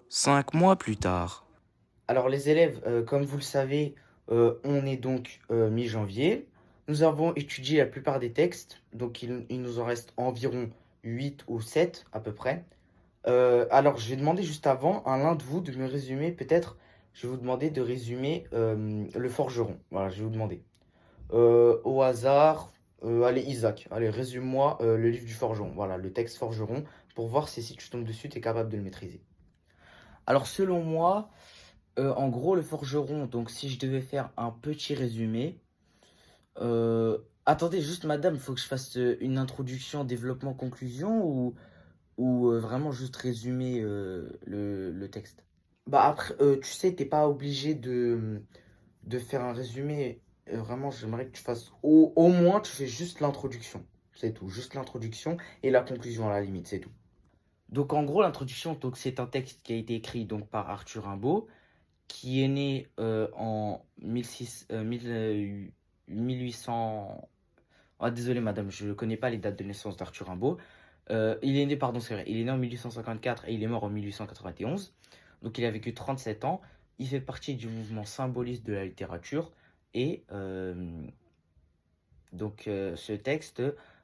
5 mois plus tard. Alors les élèves, comme vous le savez, on est donc mi-janvier. Nous avons étudié la plupart des textes, donc il nous en reste environ 8 ou 7 à peu près. Alors je vais demander juste avant à l'un de vous de me résumer, peut-être, je vais vous demander de résumer le forgeron. Voilà, je vais vous demander. Au hasard, allez Isaac, allez résume-moi le livre du forgeron, voilà, le texte forgeron, pour voir si tu tombes dessus, tu es capable de le maîtriser. Alors selon moi, en gros, le forgeron, donc si je devais faire un petit résumé, attendez, juste madame, il faut que je fasse une introduction, développement, conclusion ou vraiment juste résumer le texte? Bah après, tu sais, t'es pas obligé de faire un résumé. Vraiment, j'aimerais que tu fasses au moins, tu fais juste l'introduction. C'est tout, juste l'introduction et la conclusion à la limite, c'est tout. Donc en gros, l'introduction, donc c'est un texte qui a été écrit donc par Arthur Rimbaud, qui est né en 1800. Ah, désolé, madame, je ne connais pas les dates de naissance d'Arthur Rimbaud. Il est né, pardon, c'est vrai, il est né en 1854 et il est mort en 1891. Donc il a vécu 37 ans. Il fait partie du mouvement symboliste de la littérature. Et ce texte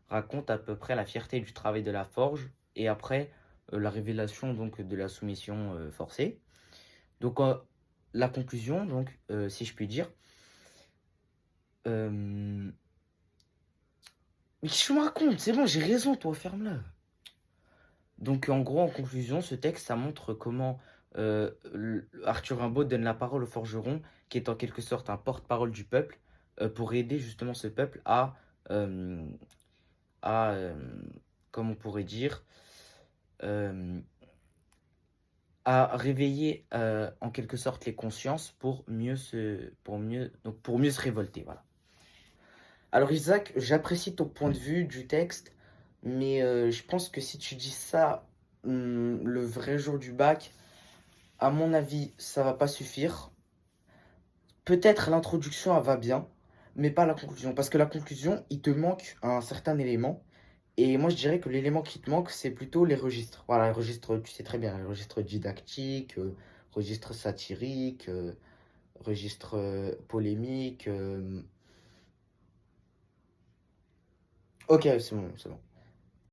raconte à peu près la fierté du travail de la forge et après la révélation donc de la soumission forcée. Donc la conclusion, donc, si je puis dire. Mais qu'est-ce que tu me racontes? C'est bon, j'ai raison, toi, ferme-la. Donc en gros, en conclusion, ce texte, ça montre comment Arthur Rimbaud donne la parole au forgeron, qui est en quelque sorte un porte-parole du peuple, pour aider justement ce peuple euh, à comme on pourrait dire, euh, à réveiller en quelque sorte les consciences pour mieux se révolter, voilà. Alors Isaac, j'apprécie ton point de vue du texte, mais je pense que si tu dis ça le vrai jour du bac, à mon avis, ça va pas suffire. Peut-être l'introduction, elle va bien, mais pas la conclusion. Parce que la conclusion, il te manque un certain élément. Et moi, je dirais que l'élément qui te manque, c'est plutôt les registres. Voilà, les registres, tu sais très bien, les registres didactiques, registres satiriques, registres polémiques. Ok, c'est bon, c'est bon.